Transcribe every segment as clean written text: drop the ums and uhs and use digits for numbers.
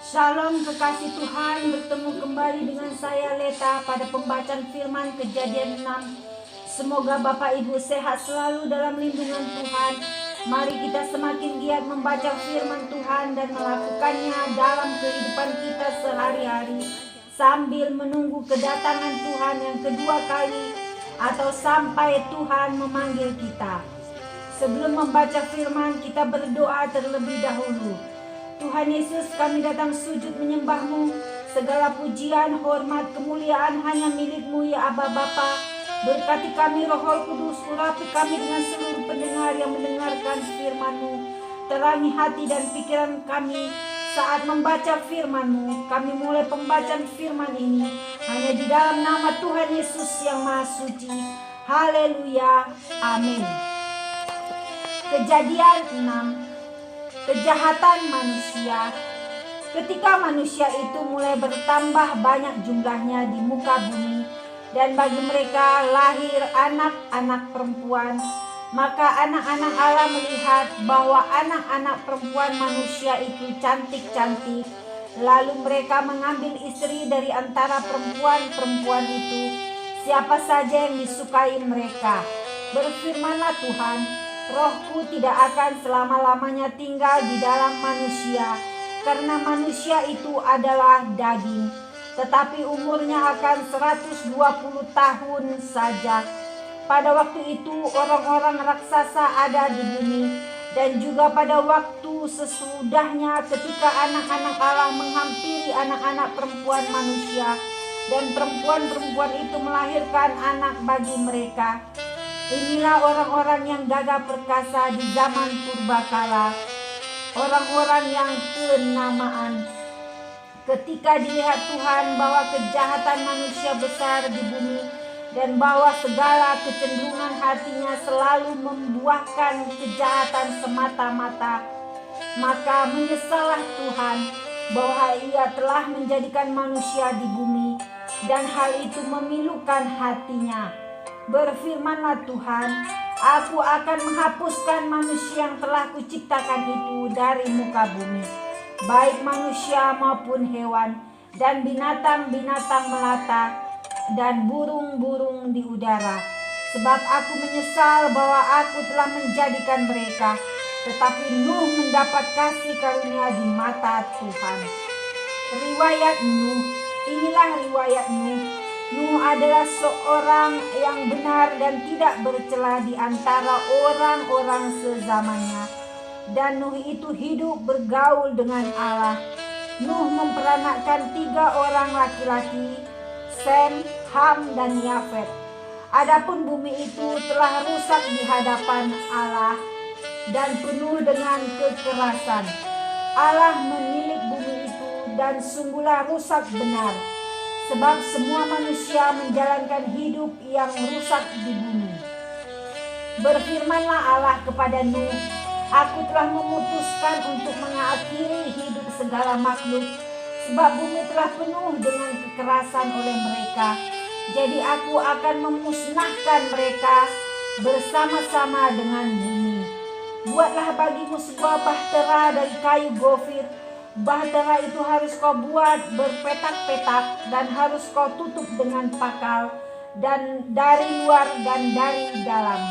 Shalom kekasih Tuhan, bertemu kembali dengan saya Leta pada pembacaan firman Kejadian 6. Semoga Bapak Ibu sehat selalu dalam lindungan Tuhan. Mari kita semakin giat membaca firman Tuhan dan melakukannya dalam kehidupan kita sehari-hari, sambil menunggu kedatangan Tuhan yang kedua kali atau sampai Tuhan memanggil kita. Sebelum membaca firman, kita berdoa terlebih dahulu. Tuhan Yesus, kami datang sujud menyembah-Mu. Segala pujian, hormat, kemuliaan hanya milik-Mu ya Aba Bapa. Berkati kami Roh Kudus, urapi kami dengan seluruh pendengar yang mendengarkan firman-Mu. Terangi hati dan pikiran kami saat membaca firman-Mu. Kami mulai pembacaan firman ini hanya di dalam nama Tuhan Yesus yang Maha Suci. Haleluya, amin. Kejadian 6. Kejahatan manusia. Ketika manusia itu mulai bertambah banyak jumlahnya di muka bumi, dan bagi mereka lahir anak-anak perempuan, maka anak-anak Allah melihat bahwa anak-anak perempuan manusia itu cantik-cantik. Lalu mereka mengambil istri dari antara perempuan-perempuan itu, siapa saja yang disukai mereka. Berfirmanlah Tuhan, Rohku tidak akan selama-lamanya tinggal di dalam manusia, karena manusia itu adalah daging, tetapi umurnya akan 120 tahun saja. Pada waktu itu orang-orang raksasa ada di bumi, dan juga pada waktu sesudahnya ketika anak-anak Allah menghampiri anak-anak perempuan manusia, dan perempuan-perempuan itu melahirkan anak bagi mereka. Inilah orang-orang yang gagah perkasa di zaman purbakala, orang-orang yang kenamaan. Ketika dilihat Tuhan bahwa kejahatan manusia besar di bumi, dan bahwa segala kecenderungan hatinya selalu membuahkan kejahatan semata-mata, maka menyesallah Tuhan bahwa Ia telah menjadikan manusia di bumi, dan hal itu memilukan hatinya. Berfirmanlah Tuhan, Aku akan menghapuskan manusia yang telah kuciptakan itu dari muka bumi, baik manusia maupun hewan, dan binatang-binatang melata, dan burung-burung di udara. Sebab aku menyesal bahwa aku telah menjadikan mereka. Tetapi Nuh mendapat kasih karunia di mata Tuhan. Riwayat Nuh. Inilah riwayat Nuh. Nuh adalah seorang yang benar dan tidak bercela di antara orang-orang sezamannya. Dan Nuh itu hidup bergaul dengan Allah. Nuh memperanakkan 3 orang laki-laki, Sem, Ham, dan Yafet. Adapun bumi itu telah rusak di hadapan Allah dan penuh dengan kekerasan. Allah menilik bumi itu dan sungguhlah rusak benar. Sebab semua manusia menjalankan hidup yang rusak di bumi. Berfirmanlah Allah kepada Nuh, Aku telah memutuskan untuk mengakhiri hidup segala makhluk, sebab bumi telah penuh dengan kekerasan oleh mereka. Jadi aku akan memusnahkan mereka bersama-sama dengan bumi. Buatlah bagimu sebuah bahtera dari kayu gofir. Bahtera itu harus kau buat berpetak-petak dan harus kau tutup dengan pakal, dan dari luar dan dari dalam.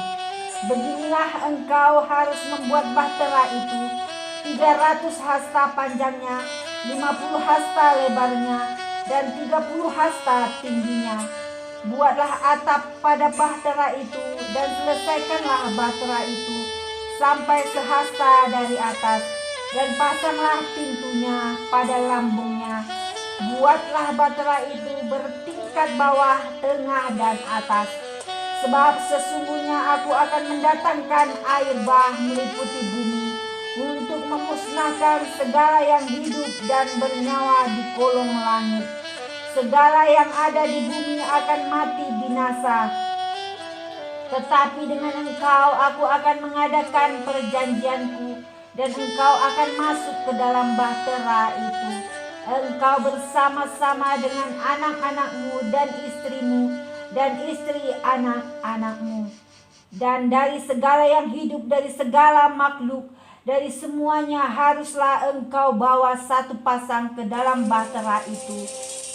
Beginilah engkau harus membuat bahtera itu, 300 hasta panjangnya, 50 hasta lebarnya, dan 30 hasta tingginya. Buatlah atap pada bahtera itu dan selesaikanlah bahtera itu sampai sehasta dari atas. Dan pasanglah pintunya pada lambungnya. Buatlah bahtera itu bertingkat bawah, tengah, dan atas. Sebab sesungguhnya aku akan mendatangkan air bah meliputi bumi untuk memusnahkan segala yang hidup dan bernyawa di kolong langit. Segala yang ada di bumi akan mati binasa. Tetapi dengan engkau aku akan mengadakan perjanjianku, dan engkau akan masuk ke dalam bahtera itu, engkau bersama-sama dengan anak-anakmu dan istrimu dan istri anak-anakmu, dan dari segala yang hidup dari segala makhluk Dari semuanya haruslah engkau bawa satu pasang ke dalam bahtera itu,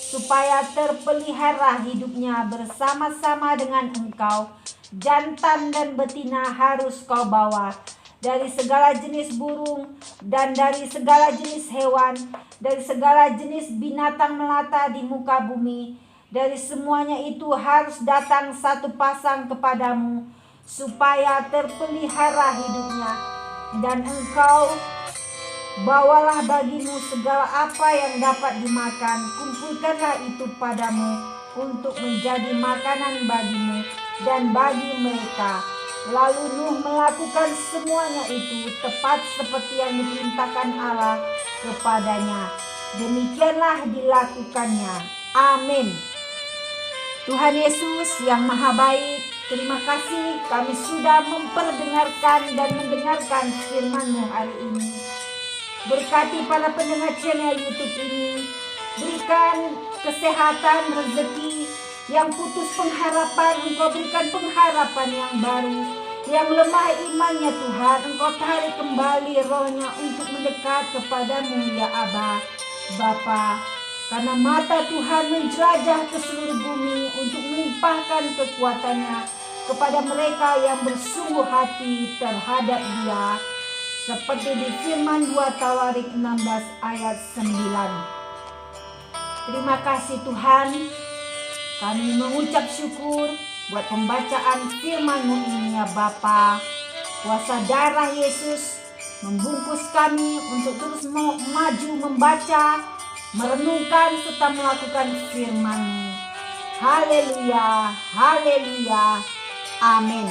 supaya terpelihara hidupnya bersama-sama dengan engkau. Jantan dan betina harus kau bawa dari segala jenis burung dan dari segala jenis hewan, dari segala jenis binatang melata di muka bumi. Dari semuanya itu harus datang satu pasang kepadamu, supaya terpelihara hidupnya. Dan engkau bawalah bagimu segala apa yang dapat dimakan, kumpulkanlah itu padamu untuk menjadi makanan bagimu dan bagi mereka. Lalu Nuh melakukan semuanya itu tepat seperti yang diperintahkan Allah kepadanya. Demikianlah dilakukannya. Amin. Tuhan Yesus yang Maha Baik, terima kasih kami sudah memperdengarkan dan mendengarkan firman-Mu hari ini. Berkati para pendengar channel YouTube ini, berikan kesehatan, rezeki. Yang putus pengharapan, Engkau berikan pengharapan yang baru. Yang lemah imannya Tuhan, Engkau tarik kembali rohnya untuk mendekat kepadamu ya Aba, Bapa. Karena mata Tuhan menjelajah ke seluruh bumi untuk melimpahkan kekuatannya kepada mereka yang bersungguh hati terhadap Dia. Seperti di firman 2 Tawarik 16 ayat 9. Terima kasih Tuhan. Kami mengucap syukur buat pembacaan firman-Mu ini ya Bapa. Kuasa darah Yesus membungkus kami untuk terus maju membaca, merenungkan serta melakukan firman-Mu. Haleluya, haleluya, amin.